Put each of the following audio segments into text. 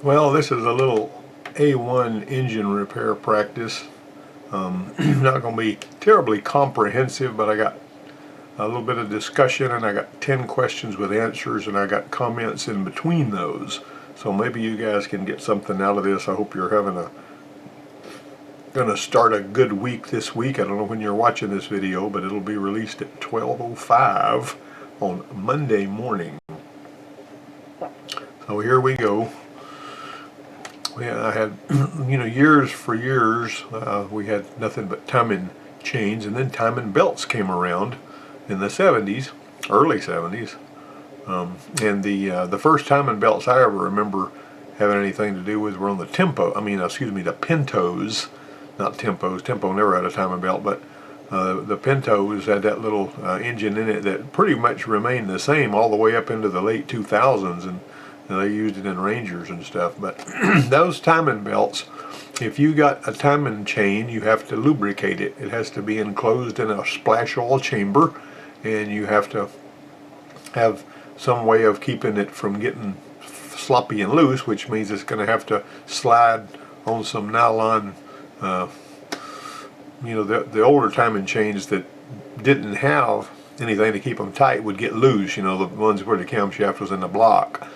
Well, this is a little A1 engine repair practice. Not going to be terribly comprehensive, but I got a little bit of discussion and I got 10 questions with answers and I got comments in between those. So maybe you guys can get something out of this. I hope you're gonna start a good week this week. I don't know when you're watching this video, but it'll be released at 12:05 on Monday morning. So here we go. I had, years for years, we had nothing but timing chains, and then timing belts came around in the 70s, early 70s. And the first timing belts I ever remember having anything to do with were on the the Pintos, not Tempos. Tempo never had a timing belt, but the Pintos had that little engine in it that pretty much remained the same all the way up into the late 2000s, and they used it in Rangers and stuff. But those timing belts, if you got a timing chain, you have to lubricate it. It has to be enclosed in a splash oil chamber, and you have to have some way of keeping it from getting sloppy and loose, which means it's going to have to slide on some nylon. The older timing chains that didn't have anything to keep them tight would get loose, the ones where the camshaft was in the block.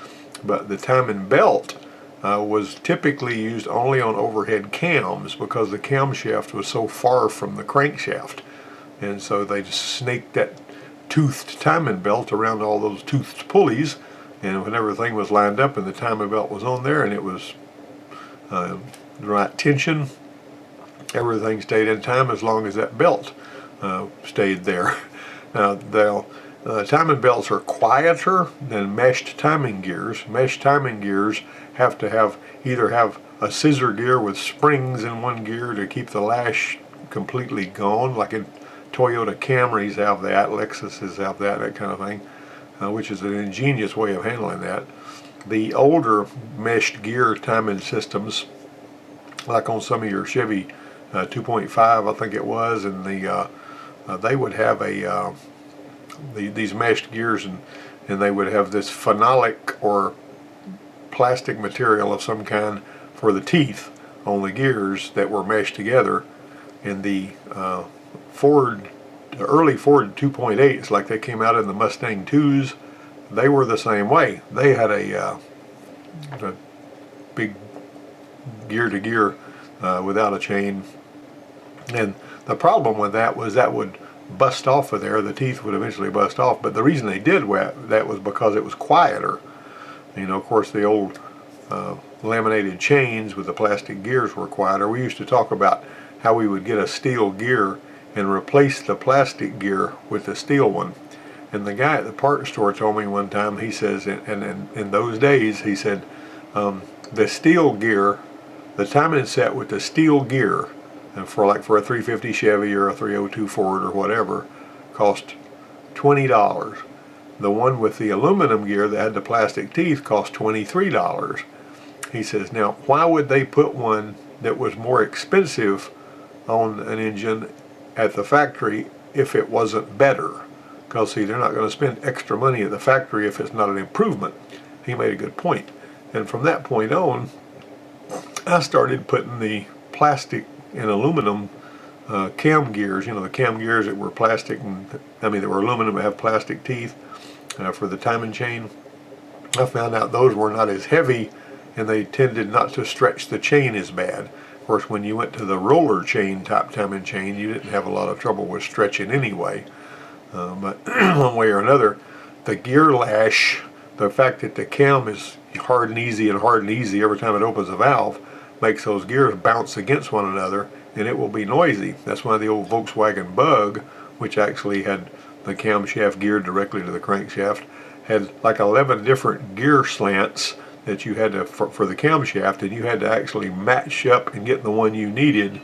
But the timing belt was typically used only on overhead cams because the camshaft was so far from the crankshaft. And so they just snaked that toothed timing belt around all those toothed pulleys, and when everything was lined up and the timing belt was on there and it was the right tension, everything stayed in time as long as that belt stayed there. Now, timing belts are quieter than meshed timing gears. Meshed timing gears have to either have a scissor gear with springs in one gear to keep the lash completely gone, like in Toyota Camrys have that, Lexuses have that kind of thing, which is an ingenious way of handling that. The older meshed gear timing systems, like on some of your Chevy 2.5, I think it was, and they would have these meshed gears, and they would have this phenolic or plastic material of some kind for the teeth on the gears that were meshed together. And the early Ford 2.8s, like they came out in the Mustang 2s, they were the same way. They had a big gear-to-gear without a chain. And the problem with that was that would bust off of there. The teeth would eventually bust off. But the reason they did that was because it was quieter. Of course, the old laminated chains with the plastic gears were quieter. We used to talk about how we would get a steel gear and replace the plastic gear with the steel one. And the guy at the parts store told me one time, he says, and in those days, he said, the steel gear, the timing set with the steel gear, and for a 350 Chevy or a 302 Ford or whatever, cost $20. The one with the aluminum gear that had the plastic teeth cost $23. He says, now, why would they put one that was more expensive on an engine at the factory if it wasn't better? Because, see, they're not going to spend extra money at the factory if it's not an improvement. He made a good point. And from that point on, I started putting the plastic and aluminum cam gears, the cam gears that were plastic, that were aluminum but have plastic teeth for the timing chain. I found out those were not as heavy and they tended not to stretch the chain as bad. Of course, when you went to the roller chain type timing chain, you didn't have a lot of trouble with stretching anyway. But one way or another, the gear lash, the fact that the cam is hard and easy every time it opens a valve, makes those gears bounce against one another, and it will be noisy. That's why the old Volkswagen Bug, which actually had the camshaft geared directly to the crankshaft, had like 11 different gear slants that you had to for the camshaft, and you had to actually match up and get the one you needed.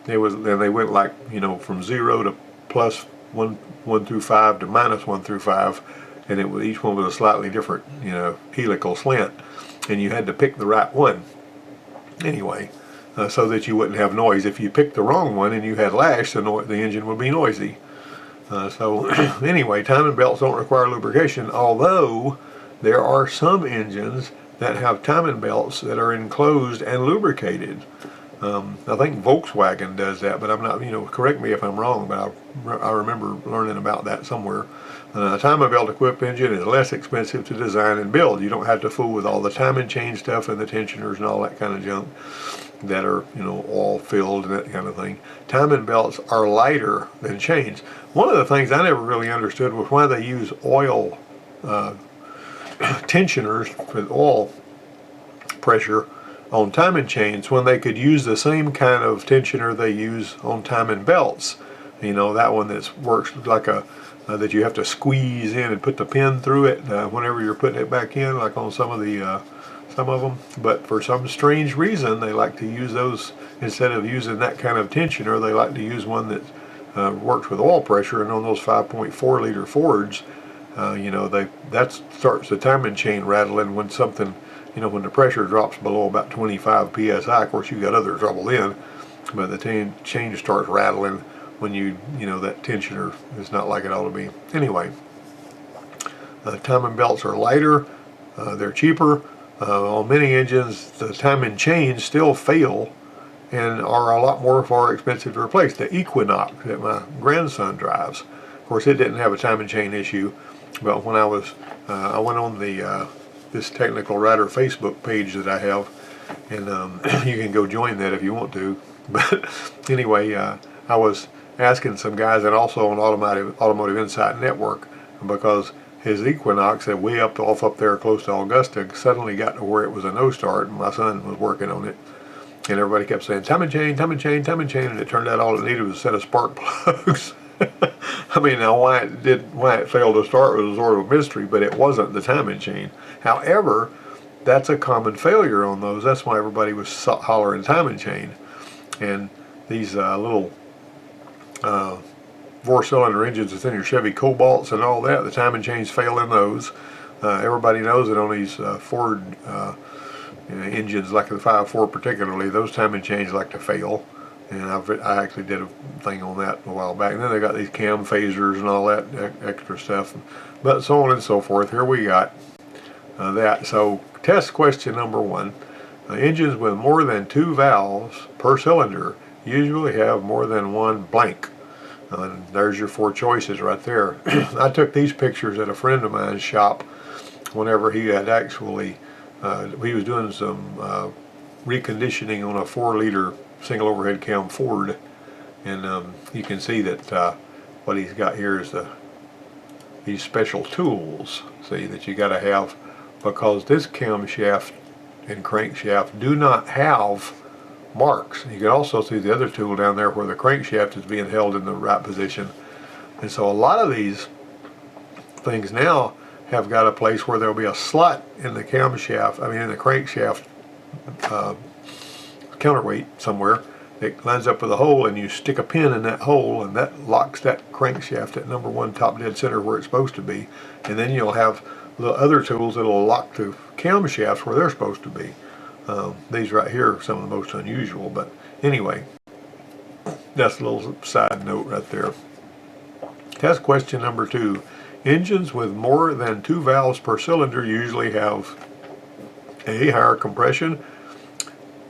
They went from 0 to plus 1 through 5 to minus 1 through 5, and each one was a slightly different helical slant, and you had to pick the right one anyway, so that you wouldn't have noise. If you picked the wrong one and you had lash, the engine would be noisy. So anyway, timing belts don't require lubrication, although there are some engines that have timing belts that are enclosed and lubricated. I think Volkswagen does that, but I'm not, correct me if I'm wrong, but I remember learning about that somewhere. A timing belt equipped engine is less expensive to design and build. You don't have to fool with all the timing chain stuff and the tensioners and all that kind of junk that are, all filled and that kind of thing. Timing belts are lighter than chains. One of the things I never really understood was why they use oil tensioners for oil pressure on timing chains when they could use the same kind of tensioner they use on timing belts. That one that works like that you have to squeeze in and put the pin through it whenever you're putting it back in, like on some of them. But for some strange reason, they like to use those instead of using that kind of tensioner. They like to use one that works with oil pressure, and on those 5.4 liter Fords, that starts the timing chain rattling when something. When the pressure drops below about 25 psi, of course you got other trouble then, but the chain starts rattling when that tensioner is not like it ought to be. Anyway, timing belts are lighter, they're cheaper. On many engines, the timing chains still fail and are a lot more expensive to replace. The Equinox that my grandson drives, of course, it didn't have a timing chain issue, but when I went on the this Technical Rider Facebook page that I have, and you can go join that if you want to. But anyway, I was asking some guys, and also on Automotive Insight Network, because his Equinox that way up there close to Augusta suddenly got to where it was a no start, and my son was working on it, and everybody kept saying timing chain, and it turned out all it needed was a set of spark plugs. I mean, now why it failed to start was sort of a mystery, but it wasn't the timing chain. However, that's a common failure on those. That's why everybody was hollering timing chain. And these little 4-cylinder engines within your Chevy Cobalts and all that, the timing chains fail in those. Everybody knows that on these Ford engines, like the 5.4 particularly, those timing chains like to fail. And I actually did a thing on that a while back. And then they got these cam phasers and all that extra stuff, but so on and so forth. Here we got that. So test question number 1. Engines with more than 2 valves per cylinder usually have more than one blank. And there's your 4 choices right there. I took these pictures at a friend of mine's shop whenever he had actually, he was doing some reconditioning on a 4-liter single overhead cam Ford, and you can see that what he's got here is these special tools, see, that you got to have, because this camshaft and crankshaft do not have marks. You can also see the other tool down there where the crankshaft is being held in the right position, and so a lot of these things now have got a place where there'll be a slot in the in the crankshaft counterweight somewhere that lines up with a hole, and you stick a pin in that hole, and that locks that crankshaft at number 1 top dead center where it's supposed to be. And then you'll have the other tools that'll lock the camshafts where they're supposed to be. These right here are some of the most unusual, but anyway, that's a little side note right there. Test question number 2. Engines with more than 2 valves per cylinder usually have A, higher compression,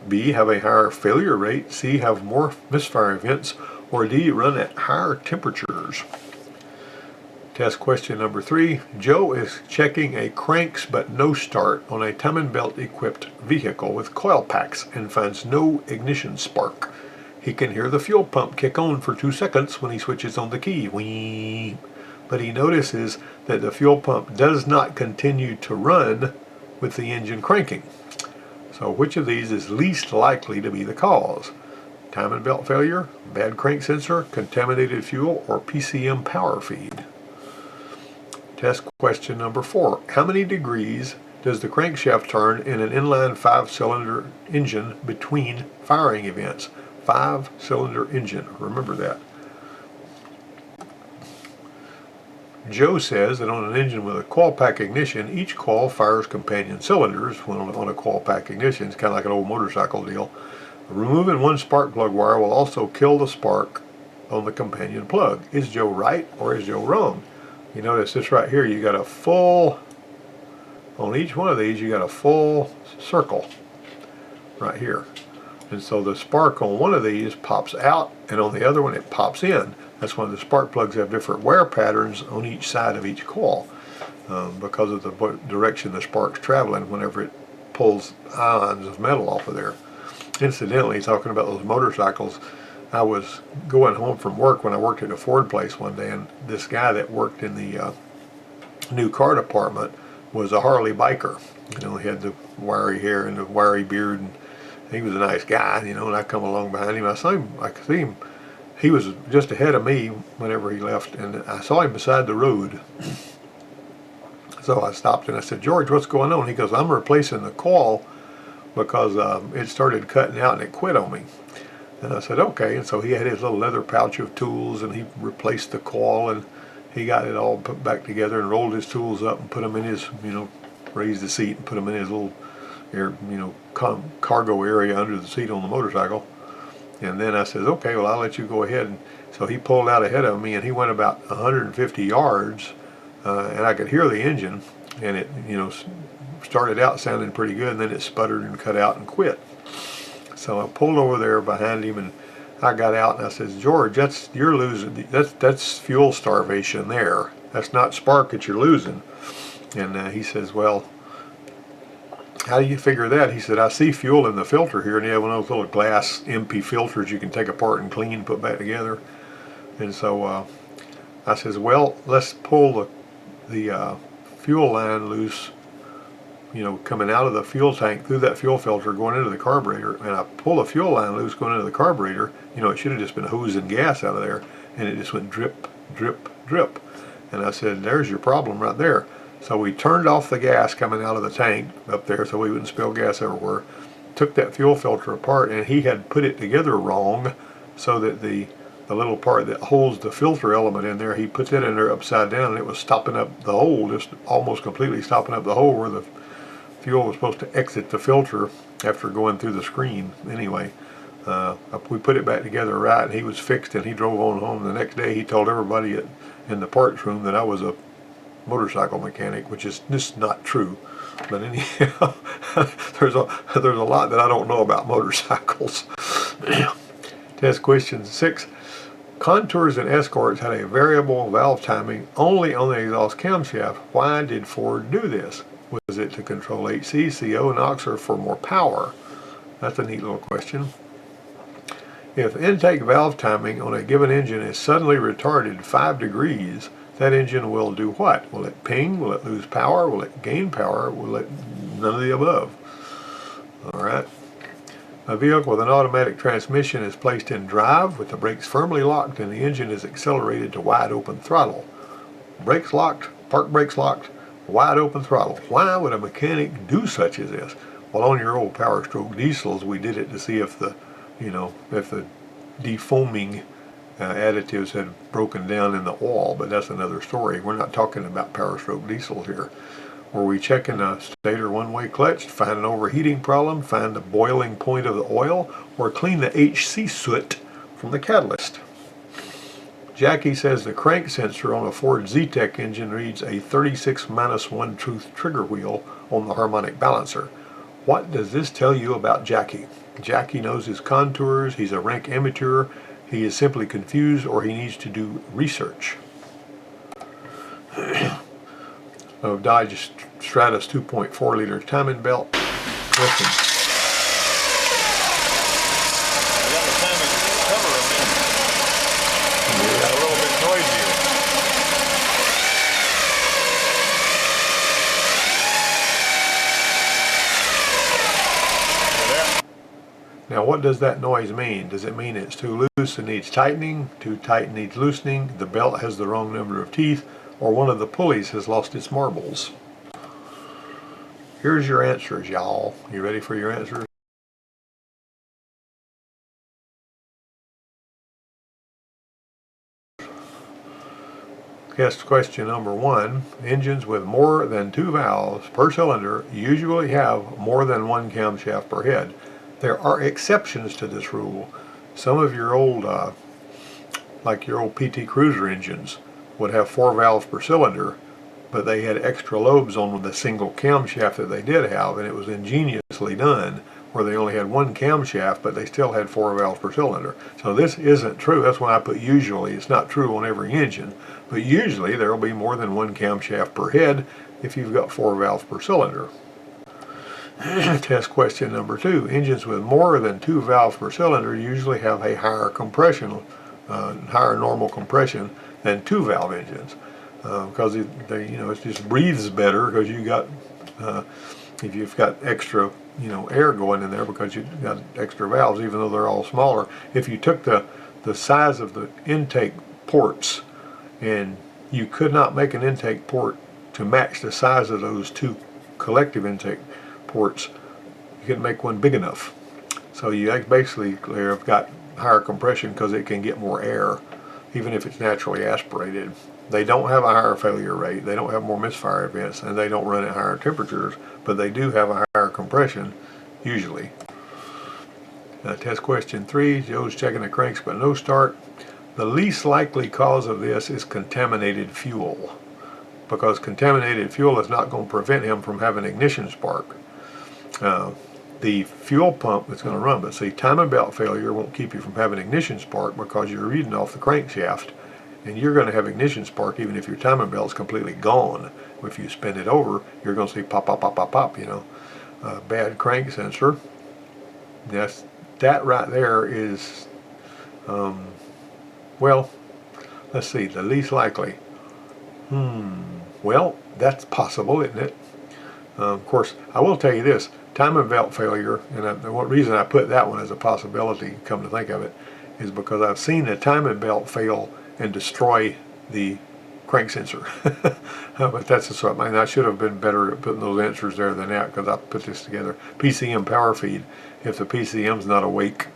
B, have a higher failure rate, C, have more misfire events, or D, run at higher temperatures. Test question number 3. Joe is checking a cranks but no start on a timing belt equipped vehicle with coil packs and finds no ignition spark. He can hear the fuel pump kick on for 2 seconds when he switches on the key. Whee! But he notices that the fuel pump does not continue to run with the engine cranking. So which of these is least likely to be the cause? Timing belt failure, bad crank sensor, contaminated fuel, or PCM power feed? Test question number 4. How many degrees does the crankshaft turn in an inline 5-cylinder engine between firing events? 5-cylinder engine, remember that. Joe says that on an engine with a coil pack ignition, each coil fires companion cylinders. When on a coil pack ignition, it's kind of like an old motorcycle deal. Removing one spark plug wire will also kill the spark on the companion plug. Is Joe right or is Joe wrong? You notice this right here, you got a full on each one of these you got a full circle right here. And so the spark on one of these pops out, and on the other one it pops in. That's why the spark plugs have different wear patterns on each side of each coil, because of the direction the spark's traveling whenever it pulls ions of metal off of there. Incidentally, talking about those motorcycles, I was going home from work when I worked at a Ford place one day, and this guy that worked in the new car department was a Harley biker. You know, he had the wiry hair and the wiry beard, and he was a nice guy, you know, and I come along behind him. I could see him. He was just ahead of me whenever he left, and I saw him beside the road. So I stopped and I said, "George, what's going on?" He goes, "I'm replacing the coil because it started cutting out and it quit on me." And I said, "Okay." And so he had his little leather pouch of tools, and he replaced the coil, and he got it all put back together and rolled his tools up and put them in his, you know, raised the seat and put them in his little air, you know, cargo area under the seat on the motorcycle. And then I said, "Okay, well, I'll let you go ahead." And so he pulled out ahead of me, and he went about 150 yards, and I could hear the engine, and it, you know, started out sounding pretty good, and then it sputtered and cut out and quit. So I pulled over there behind him, and I got out, and I said, "George, you're losing. That's fuel starvation there. That's not spark that you're losing." And he says, "Well, how do you figure that?" He said, "I see fuel in the filter here, and you have one of those little glass MP filters you can take apart and clean and put back together." And so I says, "Well, let's pull the fuel line loose, you know, coming out of the fuel tank through that fuel filter going into the carburetor." And I pull the fuel line loose going into the carburetor. You know, it should have just been hosing gas out of there, and it just went drip, drip, drip. And I said, "There's your problem right there." So we turned off the gas coming out of the tank up there so we wouldn't spill gas everywhere. Took that fuel filter apart, and he had put it together wrong, so that the little part that holds the filter element in there, he put that in there upside down, and it was stopping up the hole, just almost completely stopping up the hole where the fuel was supposed to exit the filter after going through the screen. Anyway, we put it back together right, and he was fixed, and he drove on home. The next day he told everybody in the parts room that I was a motorcycle mechanic, which is just not true. But anyhow, there's a lot that I don't know about motorcycles. Test question 6. Contours and Escorts had a variable valve timing only on the exhaust camshaft. Why did Ford do this? Was it to control HC, CO, NOx, or for more power? That's a neat little question. If intake valve timing on a given engine is suddenly retarded 5 degrees, that engine will do what? Will it ping? Will it lose power? Will it gain power? Will it none of the above? All right. A vehicle with an automatic transmission is placed in drive with the brakes firmly locked and the engine is accelerated to wide open throttle. Brakes locked, park brakes locked, wide open throttle. Why would a mechanic do such as this? Well, on your old Power Stroke diesels, we did it to see if the, you know, if the defoaming additives had broken down in the oil, but that's another story. We're not talking about Power Stroke diesels here. Were we checking a stator one-way clutch to find an overheating problem, find the boiling point of the oil, or clean the HC soot from the catalyst? Jackie says the crank sensor on a Ford Zetec engine reads a 36-1 truth trigger wheel on the harmonic balancer. What does this tell you about Jackie? Jackie knows his contours, he's a rank amateur, he is simply confused, or he needs to do research. Dodge Stratus 2.4 liter timing belt. Listen. I got the timing cover of it. Yeah. A little bit noisier. Now what does that noise mean? Does it mean it's too loose and needs tightening, too tight and needs loosening, the belt has the wrong number of teeth, or one of the pulleys has lost its marbles? Here's your answers, y'all. You ready for your answers? Guess question number 1. Engines with more than 2 valves per cylinder usually have more than 1 camshaft per head. There are exceptions to this rule. Some of your old, like your old PT Cruiser engines, would have 4 valves per cylinder, but they had extra lobes on the single camshaft that they did have, and it was ingeniously done where they only had one camshaft, but they still had 4 valves per cylinder. So this isn't true. That's why I put usually. It's not true on every engine, but usually there will be more than one camshaft per head if you've got 4 valves per cylinder. Test question number 2. Engines with more than 2 valves per cylinder usually have a higher compression, higher normal compression than 2 valve engines, because it just breathes better because you got if you've got extra air going in there because you've got extra valves, even though they're all smaller. If you took the size of the intake ports and you could not make an intake port to match the size of those 2 collective intake ports, you couldn't make one big enough. So you basically have got higher compression because it can get more air, even if it's naturally aspirated. They don't have a higher failure rate, they don't have more misfire events, and they don't run at higher temperatures, but they do have a higher compression, usually. Test question 3, Joe's checking the cranks but no start. The least likely cause of this is contaminated fuel, because contaminated fuel is not going to prevent him from having ignition spark. The fuel pump is going to run, but see, timing belt failure won't keep you from having ignition spark because you're reading off the crankshaft, and you're going to have ignition spark even if your timing belt is completely gone. If you spin it over, you're going to see pop, pop, pop, pop, pop. Bad crank sensor. That right there is, well, let's see, the least likely. Well, that's possible, isn't it? Of course, I will tell you this. Timing belt failure, and the reason I put that one as a possibility, come to think of it, is because I've seen the timing belt fail and destroy the crank sensor. But that's just something. I should have been better at putting those answers there than that, because I put this together. PCM power feed. If the PCM's not awake,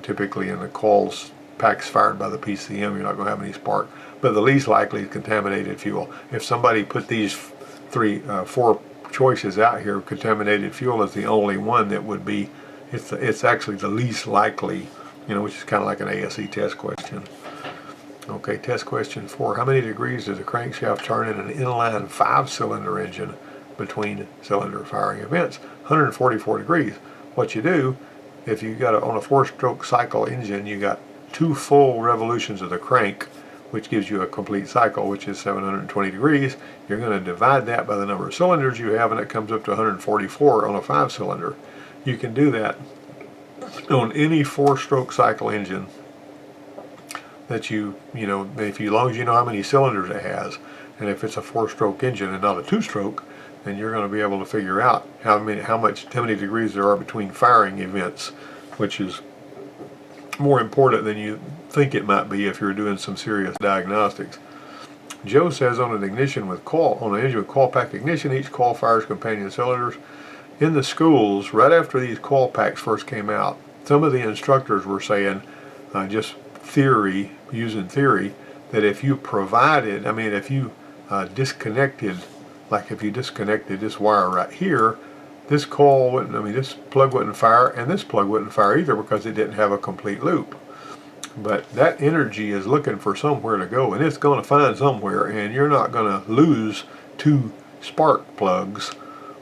typically in the coils packs fired by the PCM, you're not going to have any spark. But the least likely is contaminated fuel. If somebody put these 4 choices out here, contaminated fuel is the only one that would be, it's actually the least likely, which is kind of like an ASE test question. Okay, test question 4. How many degrees does a crankshaft turn in an inline 5-cylinder engine between cylinder firing events? 144 degrees. What you do, if you got on a 4-stroke cycle engine, you got 2 full revolutions of the crank, which gives you a complete cycle, which is 720 degrees. You're going to divide that by the number of cylinders you have, and it comes up to 144 on a 5-cylinder. You can do that on any 4-stroke cycle engine that as long as you know how many cylinders it has, and if it's a 4-stroke engine and not a 2-stroke, then you're going to be able to figure out how many degrees there are between firing events, which is more important than you think it might be if you're doing some serious diagnostics. Joe says on an engine with coil pack ignition, each coil fires companion cylinders. In the schools, right after these coil packs first came out, some of the instructors were saying, just using theory, that if you disconnected, like if you disconnected this wire right here, this coil wouldn't, this plug wouldn't fire, and this plug wouldn't fire either because it didn't have a complete loop. But that energy is looking for somewhere to go, and it's going to find somewhere, and you're not going to lose 2 spark plugs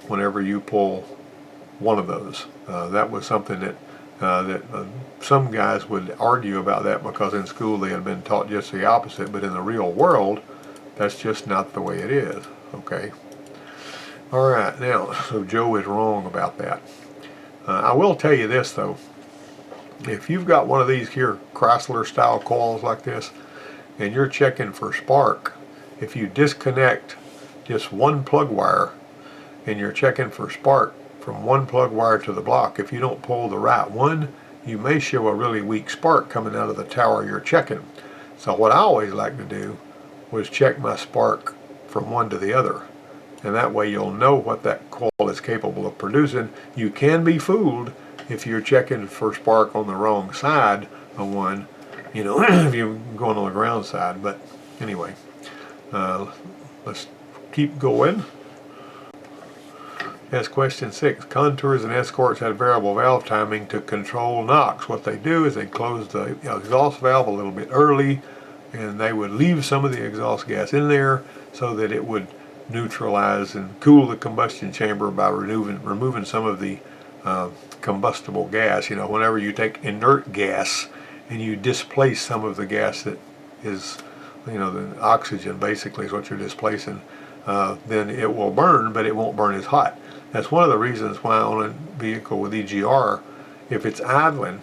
whenever you pull one of those. That was something that some guys would argue about that because in school they had been taught just the opposite, but in the real world, that's just not the way it is. Okay. All right, now, so Joe is wrong about that. I will tell you this, though. If you've got one of these here Chrysler-style coils like this, and you're checking for spark, if you disconnect just one plug wire, and you're checking for spark from one plug wire to the block, if you don't pull the right one, you may show a really weak spark coming out of the tower you're checking. So what I always like to do was check my spark from one to the other. And that way you'll know what that coil is capable of producing. You can be fooled if you're checking for spark on the wrong side of one, if you're going on the ground side. But anyway, let's keep going. That's question 6. Contours and escorts had variable valve timing to control NOx. What they do is they close the exhaust valve a little bit early, and they would leave some of the exhaust gas in there so that it would neutralize and cool the combustion chamber by removing some of the combustible gas. You know, whenever you take inert gas and you displace some of the gas that is, you know, the oxygen basically is what you're displacing, then it will burn, but it won't burn as hot. That's one of the reasons why on a vehicle with EGR, if it's idling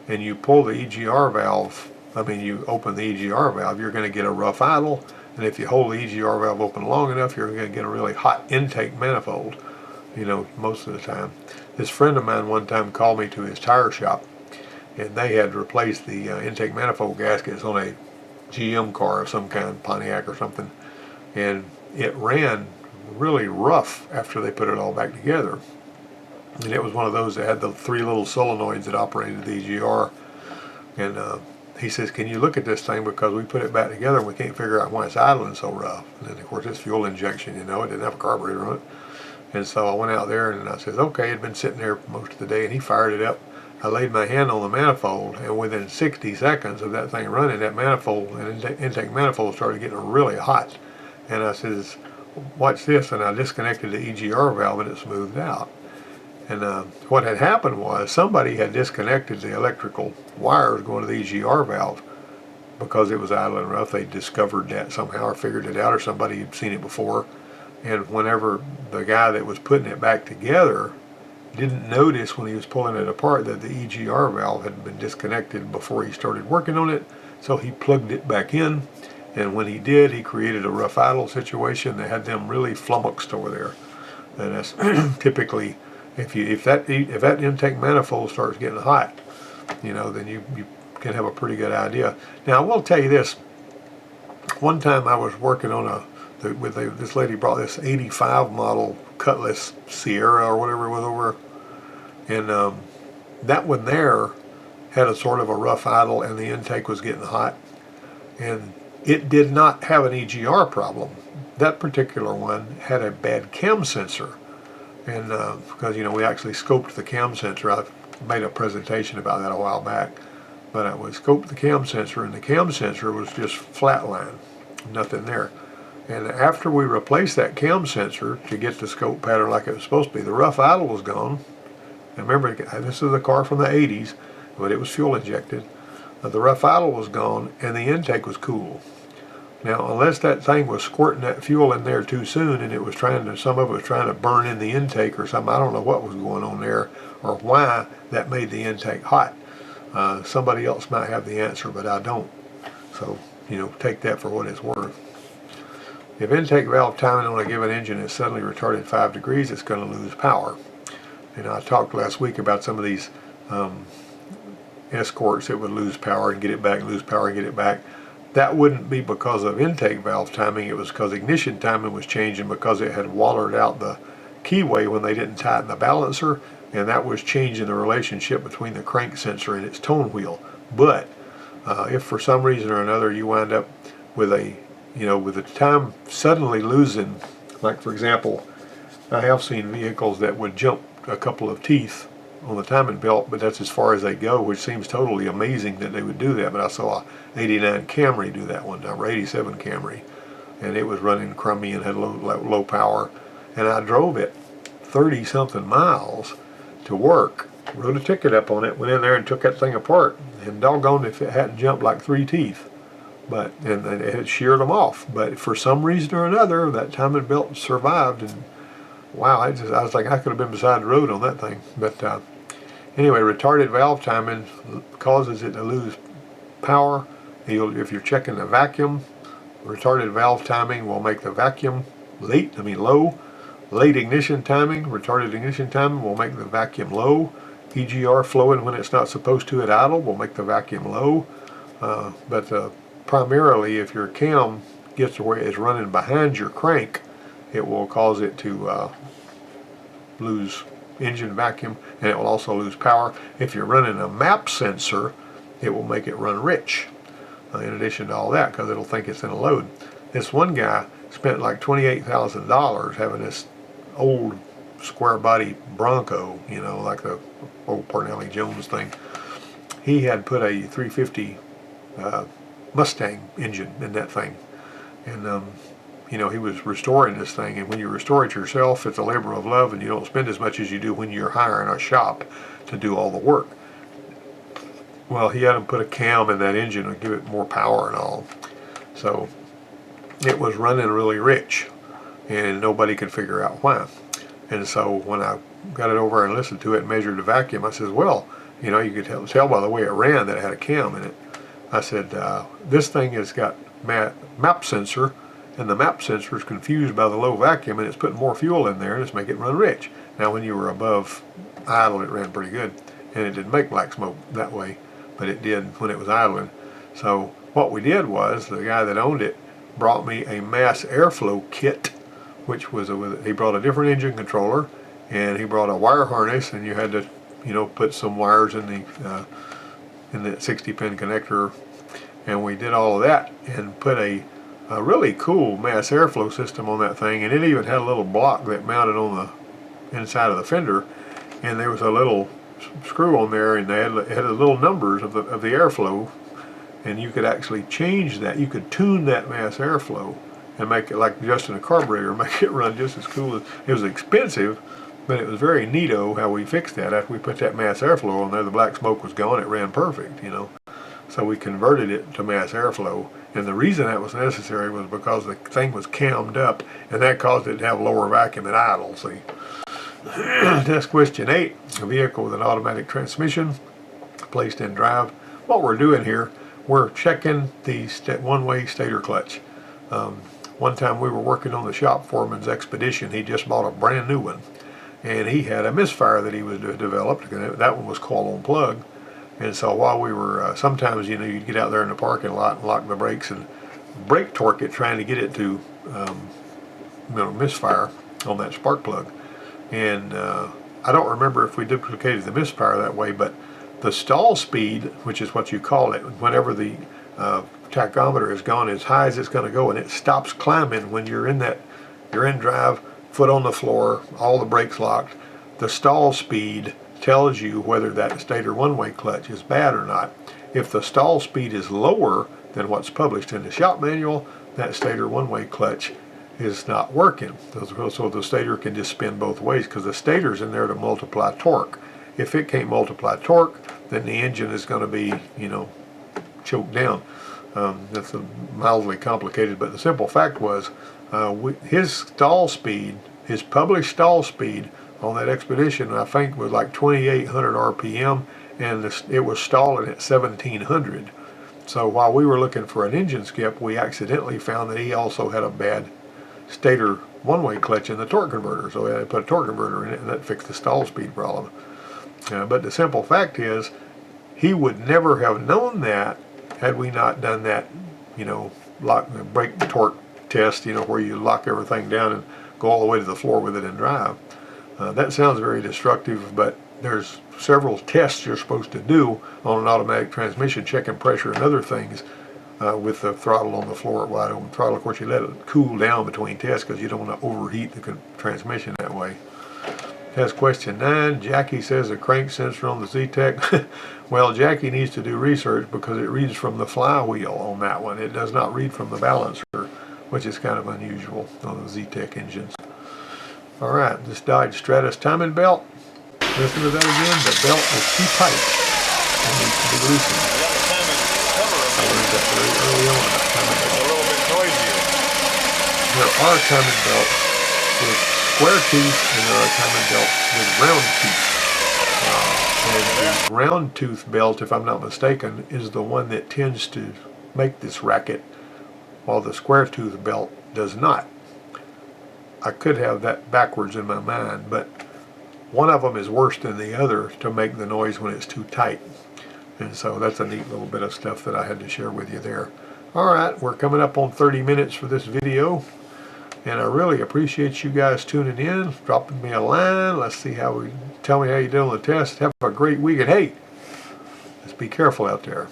and you pull the EGR valve, you open the EGR valve, you're going to get a rough idle. And if you hold the EGR valve open long enough, you're going to get a really hot intake manifold, you know, most of the time. This friend of mine one time called me to his tire shop, and they had replaced the intake manifold gaskets on a GM car of some kind, Pontiac or something, and it ran really rough after they put it all back together. And it was one of those that had the 3 little solenoids that operated the EGR. And he says, can you look at this thing, because we put it back together and we can't figure out why it's idling so rough. And then of course it's fuel injection, you know, it didn't have a carburetor on it. And so I went out there and I said, okay, it'd been sitting there most of the day, and he fired it up. I laid my hand on the manifold, and within 60 seconds of that thing running, that manifold and intake manifold started getting really hot. And I says, watch this, and I disconnected the EGR valve and it smoothed out. And what had happened was somebody had disconnected the electrical wires going to the EGR valve because it was idling rough. They discovered that somehow or figured it out, or somebody had seen it before. And whenever the guy that was putting it back together didn't notice when he was pulling it apart that the EGR valve had been disconnected before he started working on it, so he plugged it back in. And when he did, he created a rough idle situation that had them really flummoxed over there. And that's typically, if that intake manifold starts getting hot, you know, then you can have a pretty good idea. Now I will tell you this. One time I was working on this lady brought this 85 model Cutlass Sierra or whatever it was over, and that one there had a sort of a rough idle, and the intake was getting hot, and it did not have an EGR problem. That particular one had a bad cam sensor, and because, you know, we actually scoped the cam sensor. I made a presentation about that a while back, but I would scope the cam sensor, and the cam sensor was just flatline, nothing there. And after we replaced that cam sensor to get the scope pattern like it was supposed to be, the rough idle was gone. And remember, this is a car from the 80s, but it was fuel injected. The rough idle was gone, and the intake was cool. Now, unless that thing was squirting that fuel in there too soon, and it was some of it was trying to burn in the intake or something, I don't know what was going on there or why that made the intake hot. Somebody else might have the answer, but I don't. So, you know, take that for what it's worth. If intake valve timing on a given engine is suddenly retarded 5 degrees, it's going to lose power. And I talked last week about some of these Escorts that would lose power and get it back, lose power and get it back. That wouldn't be because of intake valve timing. It was because ignition timing was changing because it had watered out the keyway when they didn't tighten the balancer, and that was changing the relationship between the crank sensor and its tone wheel. But if for some reason or another you wind up with with the time suddenly losing, like for example, I have seen vehicles that would jump a couple of teeth on the timing belt, but that's as far as they go, which seems totally amazing that they would do that. But I saw a 89 Camry do that one time, or 87 Camry, and it was running crummy and had low power. And I drove it 30 something miles to work, wrote a ticket up on it, went in there and took that thing apart, and doggone if it hadn't jumped like 3 teeth. And it had sheared them off. But for some reason or another, that timing belt survived, and wow, I was like, I could have been beside the road on that thing. But anyway, retarded valve timing causes it to lose power. If you're checking the vacuum, retarded valve timing will make the vacuum low. Late ignition timing, retarded ignition timing will make the vacuum low. EGR flowing when it's not supposed to at idle will make the vacuum low. But primarily, if your cam gets to where it's running behind your crank, it will cause it to lose engine vacuum, and it will also lose power. If you're running a map sensor, it will make it run rich, in addition to all that, because it'll think it's in a load. This one guy spent like $28,000 having this old square body Bronco, like the old Parnelli Jones thing. He had put a 350 Mustang engine in that thing, and you know, he was restoring this thing, and when you restore it yourself, it's a labor of love, and you don't spend as much as you do when you're hiring a shop to do all the work. Well, he had him put a cam in that engine to give it more power and all. So it was running really rich, and nobody could figure out why. And so when I got it over and listened to it and measured the vacuum, I says, well, you know, you could tell by the way it ran that it had a cam in it. I said, this thing has got map sensor, and the map sensor is confused by the low vacuum, and it's putting more fuel in there, and it's making it run rich. Now, when you were above idle, it ran pretty good, and it didn't make black smoke that way, but it did when it was idling. So what we did was, the guy that owned it brought me a mass airflow kit, which was he brought a different engine controller, and he brought a wire harness, and you had to, you know, put some wires in the 60-pin connector, and we did all of that and put a really cool mass airflow system on that thing, and it even had a little block that mounted on the inside of the fender, and there was a little screw on there, and it had the little numbers of the airflow, and you could actually change that. You could tune that mass airflow and make it like just in a carburetor, make it run just as cool. It was expensive, but it was very neato how we fixed that. After we put that mass airflow on there, the black smoke was gone. It ran perfect, you know. So we converted it to mass airflow, and the reason that was necessary was because the thing was cammed up, and that caused it to have lower vacuum at idle. See. Test question 8: a vehicle with an automatic transmission placed in drive. What we're doing here, we're checking the one-way stator clutch. One time we were working on the shop foreman's Expedition. He just bought a brand new one, and he had a misfire that he was developed, and that one was coil on plug. And so while we were, sometimes, you know, you'd get out there in the parking lot and lock the brakes and brake torque it, trying to get it to, you know, misfire on that spark plug. And I don't remember if we duplicated the misfire that way, but the stall speed, which is what you call it, whenever the tachometer has gone as high as it's going to go, and it stops climbing when you're in drive, foot on the floor, all the brakes locked, the stall speed tells you whether that stator one-way clutch is bad or not. If the stall speed is lower than what's published in the shop manual, that stator one-way clutch is not working. So the stator can just spin both ways, because the stator's in there to multiply torque. If it can't multiply torque, then the engine is going to be, you know, choked down. That's mildly complicated, but the simple fact was his stall speed, his published stall speed on that Expedition, I think, was like 2,800 RPM, and it was stalling at 1,700. So while we were looking for an engine skip, we accidentally found that he also had a bad stator one-way clutch in the torque converter. So we had to put a torque converter in it, and that fixed the stall speed problem. But the simple fact is, he would never have known that had we not done that, you know, brake torque test, you know, where you lock everything down and go all the way to the floor with it and drive. That sounds very destructive, but there's several tests you're supposed to do on an automatic transmission, checking pressure and other things with the throttle on the floor at wide open throttle. Of course, you let it cool down between tests because you don't want to overheat the transmission that way. Test question 9. Jackie says a crank sensor on the Zetec. Well, Jackie needs to do research, because it reads from the flywheel on that one. It does not read from the balancer, which is kind of unusual on the Zetec engines. All right, this Dodge Stratus timing belt. Listen to that again. The belt is too tight and needs to be loosened. I learned that very early on about timing belts. A little bit noisier. There are timing belts with square teeth, and there are timing belts with round teeth. And the round tooth belt, if I'm not mistaken, is the one that tends to make this racket, while the square tooth belt does not. I could have that backwards in my mind, but one of them is worse than the other to make the noise when it's too tight. And so that's a neat little bit of stuff that I had to share with you there. All right, we're coming up on 30 minutes for this video, and I really appreciate you guys tuning in, dropping me a line. Let's see tell me how you did on the test. Have a great week, and hey, let's be careful out there.